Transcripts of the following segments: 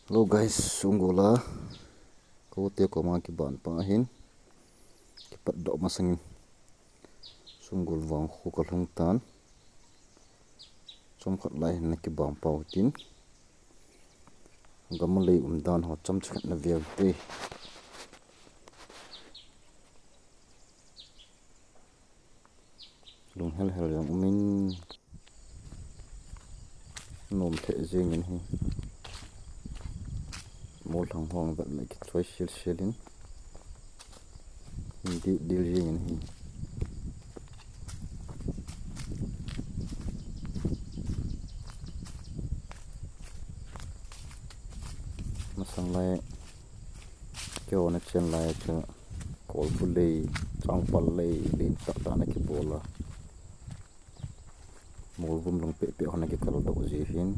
Hello guys, sungguhlah kau tengok maki ban ahin kipat dok masangin sunggul wang hukal hungtan somkat lai na ki bang pautin gamalei dan ho cham chhat na vialte lung hel yang umin nom the jengin hi mol thang hong dat mai ki choi shilin di dil jengin hi masang lai kyo na chen lai cha kol pulei chang pal lei lin tak ta na ki bola mol vum long pe pe hona ki kal do ji hin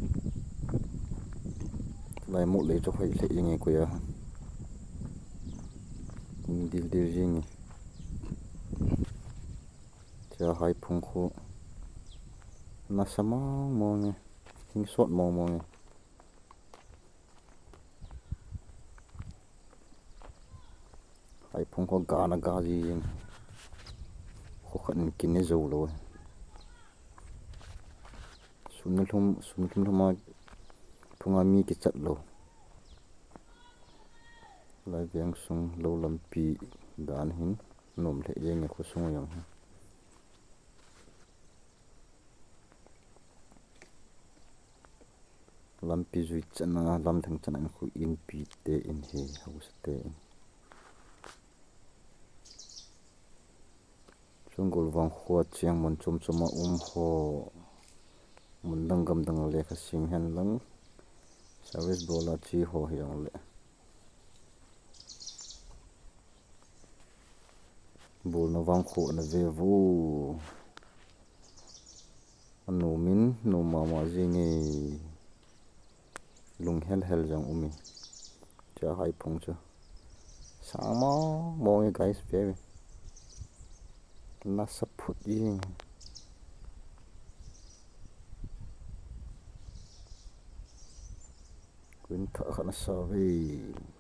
lai mo le cho khai le yeng ko ya dil jing cha hai phung kho na sama mo nge hing sot mo nge hai phung kho ga na ga ji yeng kho khan kin ne zo lo sunul thuma phunga mi ki chat lo lai viang sung lo lampi dan hin nom le yeng ko sung yang lampi zui chana lam thang chana khu in pi te in he house te sungul wang khwa chiang mon chuma ho mun dang le kha sing hen lang service bola chi ho hiang le bul na wang kho na ve vu anu min no ma jingi lung hel jang umi cha hai phung cha sama mo guys baby na saput ying kun tha khana sa ve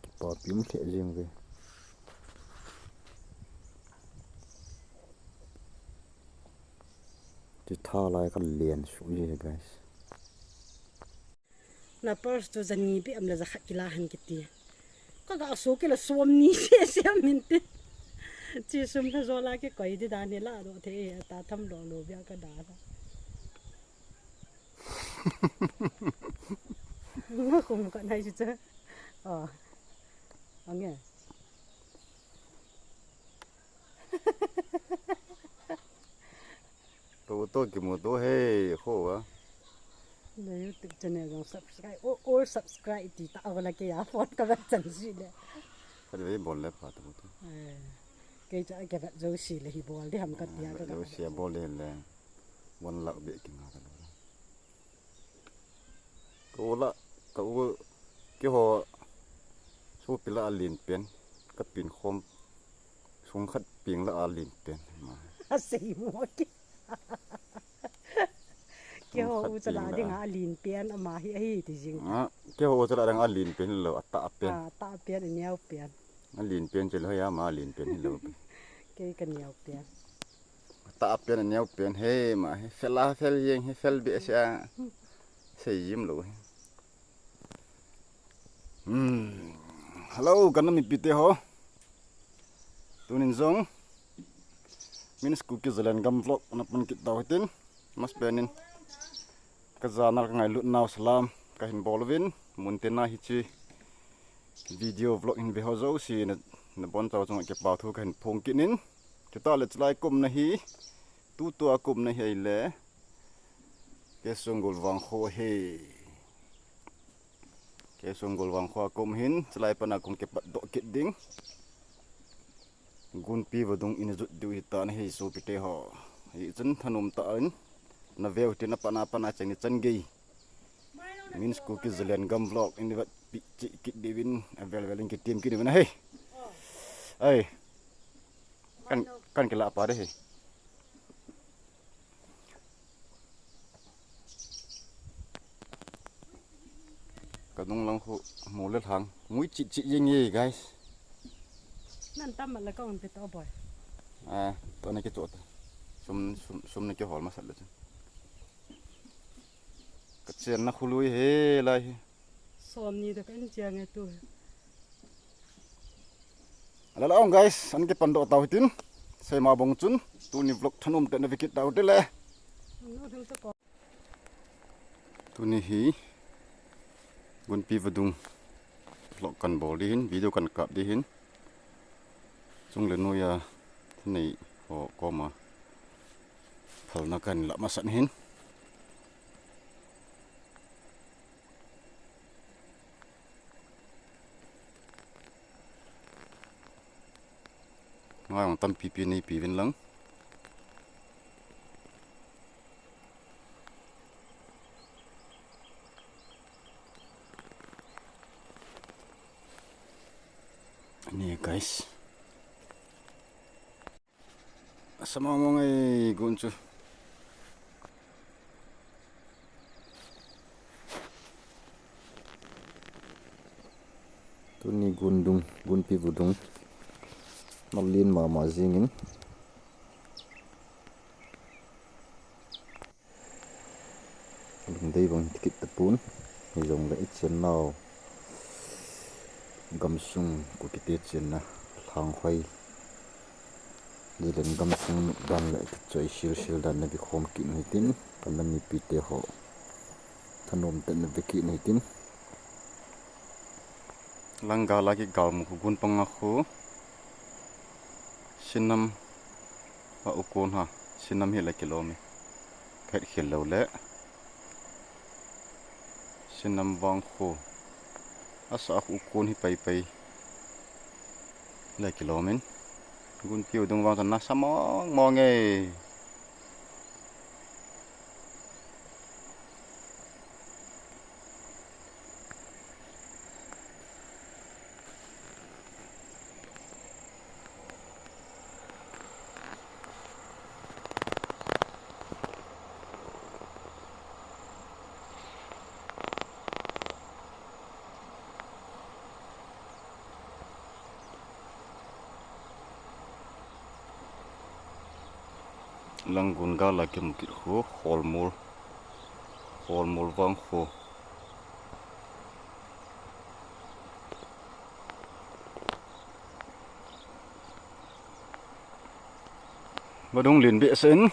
ki pa pim the jing ve ti tha lai ka lien su ye guys na pers to zani bi am la za khakila han kiti ka ga so ke la som ni se min te chi sum tha zo la ke koi di da ne la ro the ta tham lo lo bya ka da la ma kum ka nai chi cha ange to ki mo to he ho wa na YouTube channel go subscribe or subscribe ti ta wala ke ya phone ka ba chan si le ka ve bol le pa to ke cha ke ba zo si le hi bol di ham ka ya ka lo sia bol le one lak be ki nga ka la ka ki ho su pila alin pen ka pin khom sung khat ping la alin pen ma sei mo ke ho u chala ding a lin pian ama hi ti jing ke ho chala dang alin pen lo ata pen ta pian ni au pian alin pen chel ho ya ma alin pen lo ke kan yau pian ata pen ni au pen he ma he fela fel yeng he fel be sia sei yim lo hello kan mi pite ho Tuining zong minus cookie zealand gam vlog na pun kit dawitin mas benin kazanar ngai lut naw salam kahin bolvin muntena hichi video vlog in behozo si na bon taw jong ke pa thu kahin phong kinin chuta le chlai kum na hi tu akum na hi le ke sungul wang kho he ke sungul wang kho kum hin chlai pana kum ke pat do kit ding gun pi wadung in zut du ta na hi so pite ho hi chen thanum ta an na veu tin na pana chang ni chan gi means cookie zealand gam vlog in the pi chi kit divin available in team ki divin hey ai kan ke la pa de he Gundung lang ho mulet hang mui chi yeng ye guys. Nan tam mà là con bị to bỏi. To này cái chỗ sum này cái hol masal chứ. Cái chuyện nó khului he lại. Xóm ni được anh chàng ấy tuổi. Ala ông guys, anh cái pando tàu tin. Saya mau bong chun, tu ni vlog thanum te na vikit tàu te le. Nó thằng ta có. Tu ni hi. Gun pi vadung. Vlog kan bol di hin, video kan kap di hin. Chung le no ya này họ có mà phal na kan la masan hin. Ngay ông tâm pi này pi vin lang. Ini guys. Sama mo ngay guncho. Tu ni Gundung, gunpi Gundung. Malin mama zingin. Đây bằng tikit tapun. Dùng lại chân nào. Gam sung của cái tiết chân na lang khoai. Đi lên gam sung đan lại cái chơi shil đan này bị khom kín này tin. Còn mình bị tê họ. Thanh ôm tên này bị kín này tin. Langga lagi gal mu gun pangaku. Sinam wa ukon ha. Sinam hila kilomi. Kait hilau le. Sinam wang khu. Asa aku ukon hi pai le kilomin. Gun piu dung wang sana samong monge. Langgun ga lagi mungkin ho holmul wang ho badung lin be sen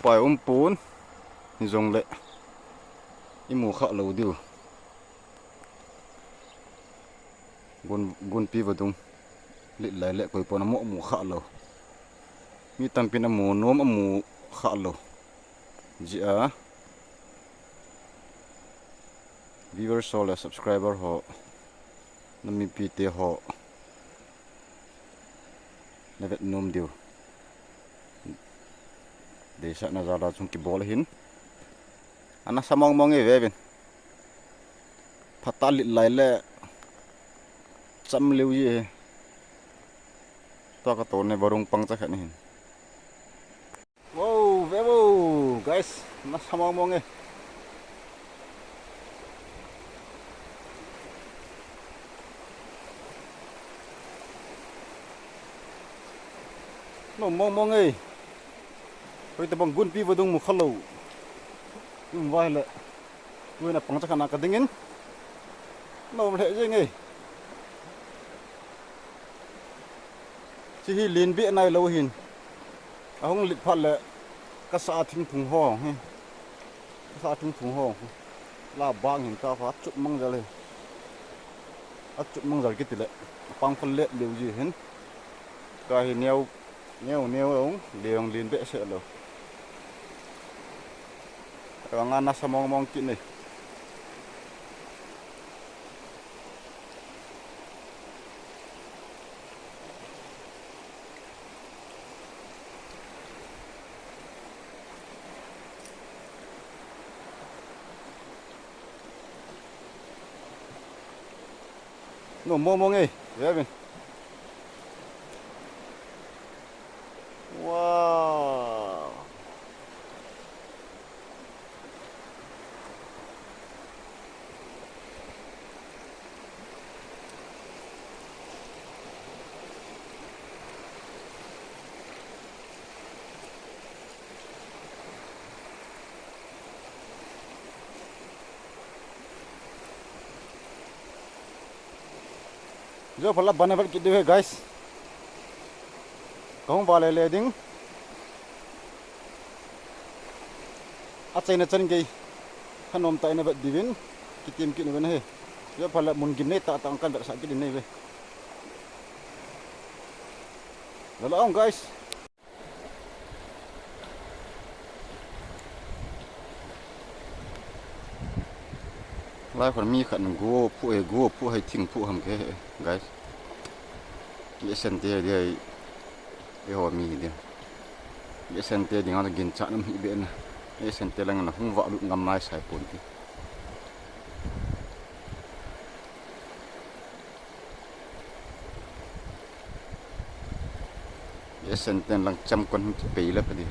pai pun ni zong le imu kha lo diu gun pi badung lịt lại lệ coi pona mộ mù khạ lầu mi tam pin mù nôm mù khạ lầu ji a viewer so là subscriber họ nami pi te họ na vet nom điều để sa na ra chung ki bol hin ana samong mong e ve phata lịt lại lệ chăm liu gì to cái tổ này barung pang chắc hẳn hin. Wow, ve wow, guys, nó samong mong e. Nó mong e. Rồi tập bằng gun pi vào dung một khăn lầu. Nhưng vai lệ, tôi là pang chắc hẳn cái tiếng nó thể gì nghe. Chỉ hi liên viện này lâu hin, không lịch phát lệ, các xã thinh thùng ho, các xã thinh thùng ho, là bang hin ta phát chụp măng ra lên, chụp măng ra cái tỷ lệ, bang phân lệ điều gì hin, cái hin neo ống, điều liên viện sẽ lâu, cái ngan nasa mong kín này. Nó mong ấy, vậy bên. Wow. giờ phải là bắn vật kỹ đi guys không vào lại ding achai na chan gei khanom tai na vật divin kitim kỹ này he giờ phải là muốn kim này ta tăng căn vật sa kỹ này về là ông guys lại còn mi khẩn gua pu hay thing pu ham cái guys cái sen tia đây cái hồ mi đây cái sen tia đi ngang gin chạm nam hi bên cái sen tia lang là không vợ được ngâm mai sai pun đi cái sen tia lang trăm con pì lắm đi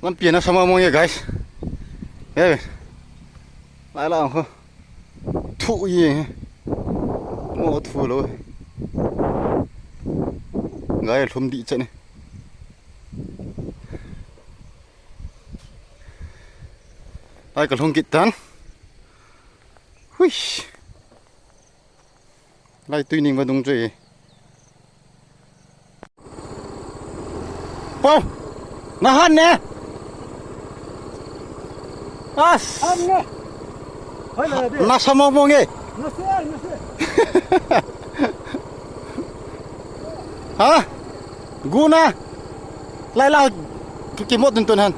làm biển nó sama mong guys, đây, lại là không, thụ gì, mua thụ rồi, gái không đi chơi này, ai còn không kịp tán, hui, lại Tuining và Dung chơi, wow, nó hân nè. Anne. Hayır hadi. Nasıl mı nghe? Nasıl? Hả? Guna. Lại là cái một tuần hân.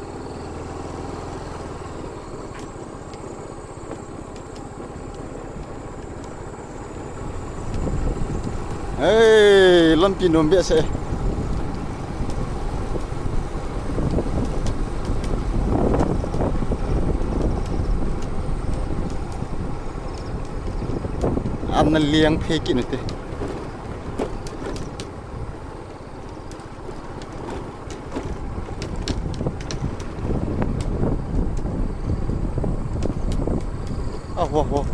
Ê, lần pin nôm biết sẽ. Anh liang phê kỹ nữa thế. Wow.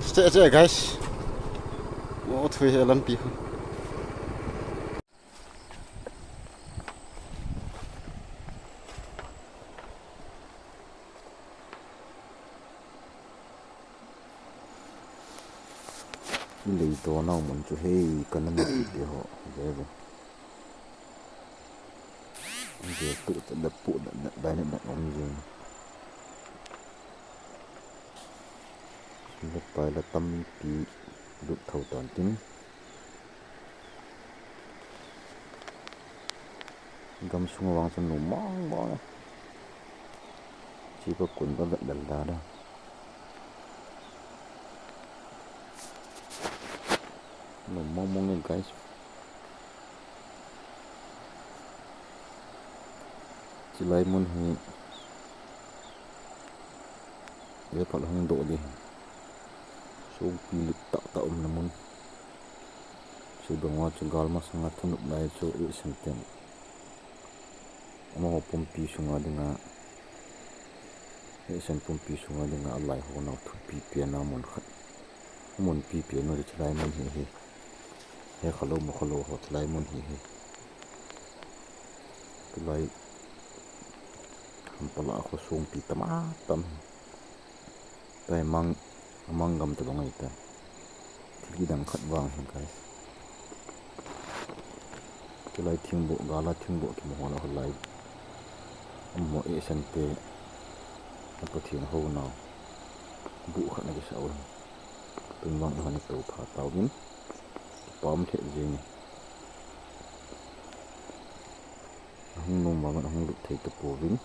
Stay guys. What we have lumpy. Lấy to nào muốn cho hay cần làm gì để họ dễ vậy. Giờ tự đập bộ đập ông gì. Đập bài là tâm bị đục thầu toàn tính. Găm xuống vàng xong nổ mong chỉ có cuốn có vận đần đâu. Nó mong lên guys. Chỉ lấy môn thì để phải không độ đi. Songpi tạo là môn. Chỉ bằng hoa cho gal mà sang thằng lúc này cho ít sinh tiền. Mà họ pompi xuống đi ngã. Ít sinh pompi xuống đi ngã lại họ nào thu pi tiền nào môn pi tiền nó để chỉ lấy môn thì he khalo hot lai mon hi tulai hampala ko Songpi tam tai amang gam to ngai ta thi dang khat wang hi guys tulai thingbo gala thingbo ki mo na holai mo e sante apo thien ho na bu khat na ki saw tun wang na ni to pha taw min bom thiện gì nhỉ? Không nung mà vẫn không được thấy tập bộ vĩnh.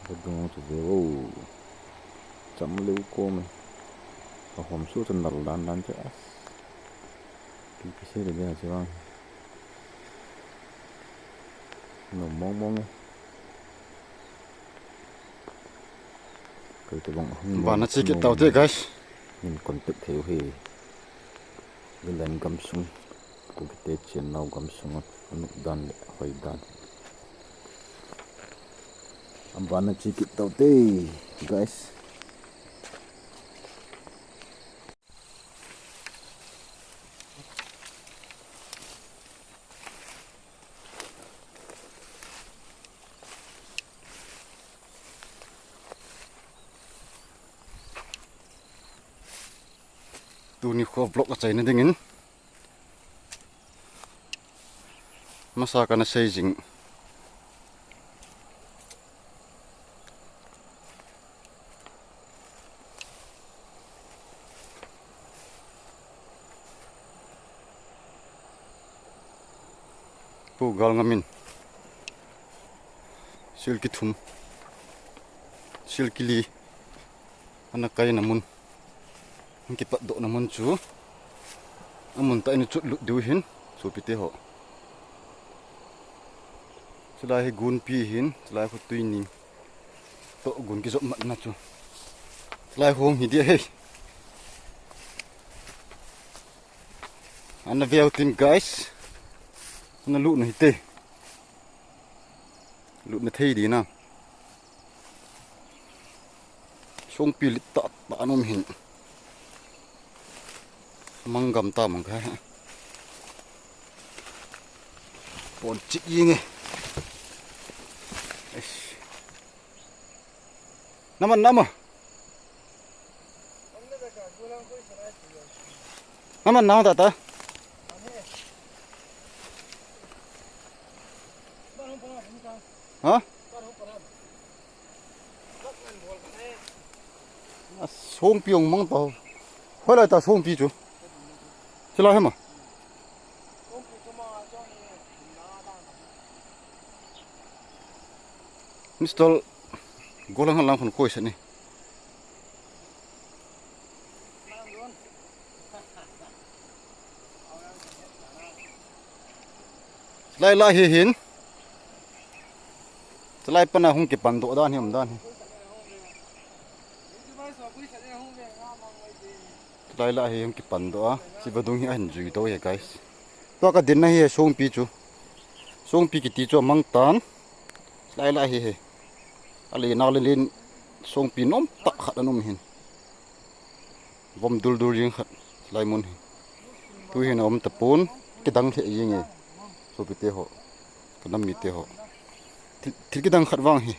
Gundung cho về ô chấm lưu cô mày. Và hôm suốt chân đầu đan cho cái xe để ra chứ không? Nó mong Và nó chỉ cái tàu thế guys. Mình còn tự thiếu thì cái lần găm súng của cái tết chiến nào găm súng nó đan để hồi đan Ambana cikit tau teh, guys. Tu ni kau vlog acai ni dingin. Masakan seijing. Pu.Galngam Silki Thum Silki li anak kaya namun kipat dok namun cu amun tak ini cut lut diuhin so pite ho selai gun pihin selai ko tuining to gun ki zop mat na cu selai hong hi dia hei ana viautin guys ana lut no hite lut na thei di na Songpi lit ta anom hin manggam ta mang kha pon chik yinge naman naman naman tata ha Songpi Jong mang tao hồi lại ta Songpi chú chứ lo hết mà Mr. Golang lang phun koi sẽ này lại lại hin lại pana hung kịp bản độ đan hiểm đan lại lại hung kịp bản độ chỉ vào đúng hiện rủi đâu vậy guys to cái đến này Songpi chú Songpi cái tí cho mang tan lại lại he ali nào lên Songpi nom tak khát nom hin vom dul dul riêng khát lại muốn tu hin om tapun cái đăng thế gì nghe so bị tê họ cái năm bị tê họ thì cái đăng khát vang hi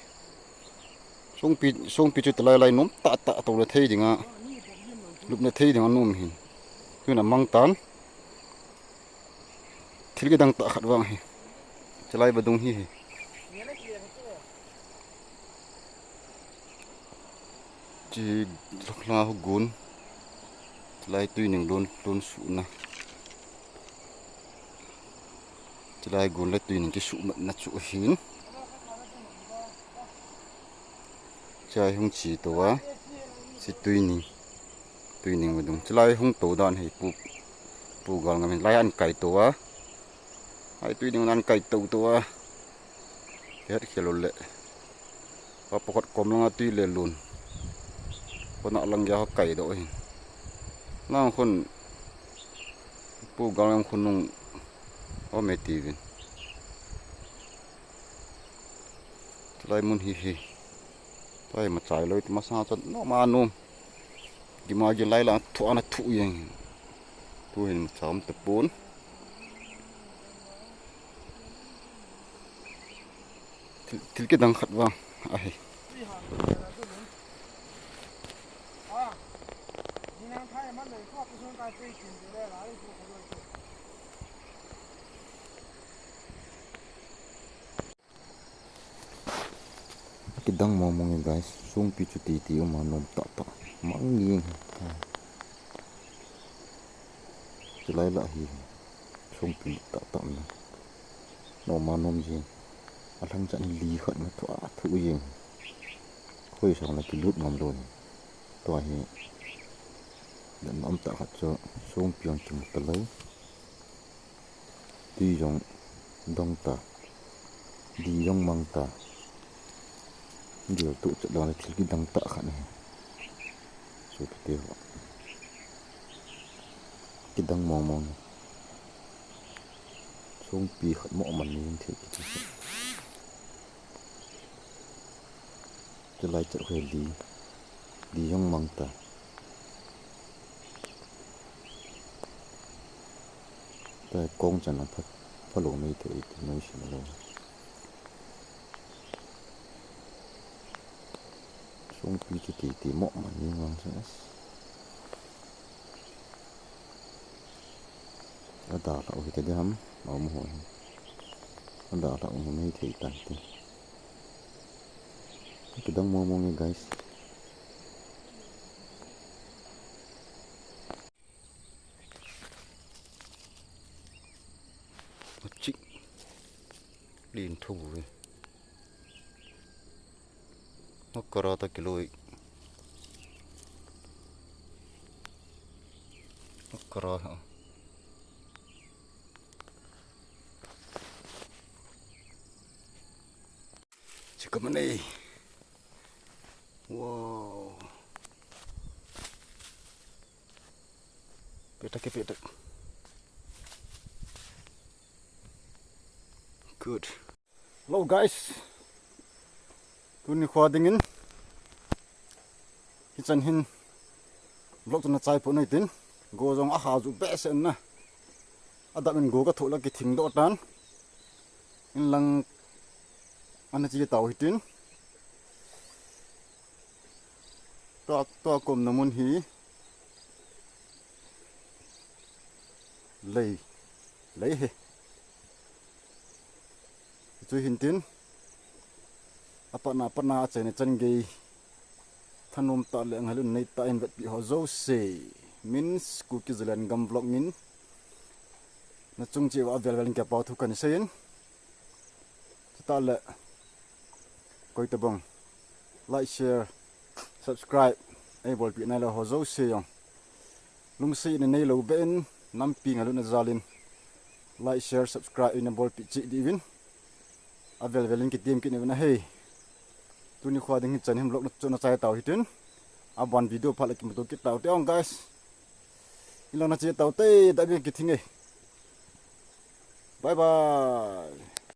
Songpi chú lại lại nom tak tak tàu là thấy gì ngã lúc này thấy gì ngã nom hin tu là mang tan thì cái đăng tak khát vang hi lại vào đông hi chỉ rất là gun lại Tuining luôn sụ na chỉ lại gun lại Tuining cái sụ mận na sụ hin trái không chỉ tổ chỉ Tuining mà đúng chỉ lại không tổ đàn hay Pu.Galngam lại ăn cày tổ ai Tuining ăn cày tổ hết khi lột lệ và bọc cọm nó tui lệ luônคนเอาลังยาไก่ด้วยน้องคนPu.Galngamคนนุ่งว่าไม่ตีวินไล่มุนฮีไล่มาจ่ายเลยมาซาจนน้องมานุ่มกิมาจะไล่ละทุอันทุยังทุเห็นมาสามตะปูนทิลกิดังขัดว่างไอ้Kidang ngomongnya guys, Songpi cuti tiu manom tak manging. Jelai lah hi, Songpi tak na. No manom je, alang jan li khat na tu yeng. Khoi sang la kilut ngam don. To hi. Dan am tak khat cho Songpi Jong kim talai. Di Jong dong ta. Di Jong mang ta. Điều tụ trận đó là cái đăng tạ khả này rồi cái tiêu cái đăng mong Songpi khẩn mọ mình như thế จะไล่จัดให้ดีย่องมังตาแต่กงจันทร์พัดลมไม่ถืออีกน้อยสิมาลงช่วงปีจะตีเหมาะมันยิ่งวังใช่ไหมแล้วด่าเราที่จะทำเอาหมดแล้วด่าเราไม่ถือตันตีkita dong ngomongnya guys cik din thu rồi nó cờ ta kilo nó cờ hả chỉ có mình đây wow petak good hello guys tuni khwa dingin kitchen hin vlog tuna chai po noi tin go jong a ha ju be sen na ada min go ka thola ki thing do tan in lang ana chi taw hitin to kom namun hi lấy he chui hin tin apana chen chen ge thanum ta le ngalun nei ta in vet pi ho zo se means cookie zealand gam vlog min na chung chi wa vel ka pa thu kan sein ta le koi ta bong like share subscribe ai bol pi na la ho zo se yong lung si ne nei lo ben nam pi ngalun na zalin like share subscribe in bol pi chi di win avel velin ki team ki ne na hey tuni khwa ding chan him lok na chai taw hitin aban video phala ki mutu ki taw te ong guys ilona che taw te da bi ki thingai bye bye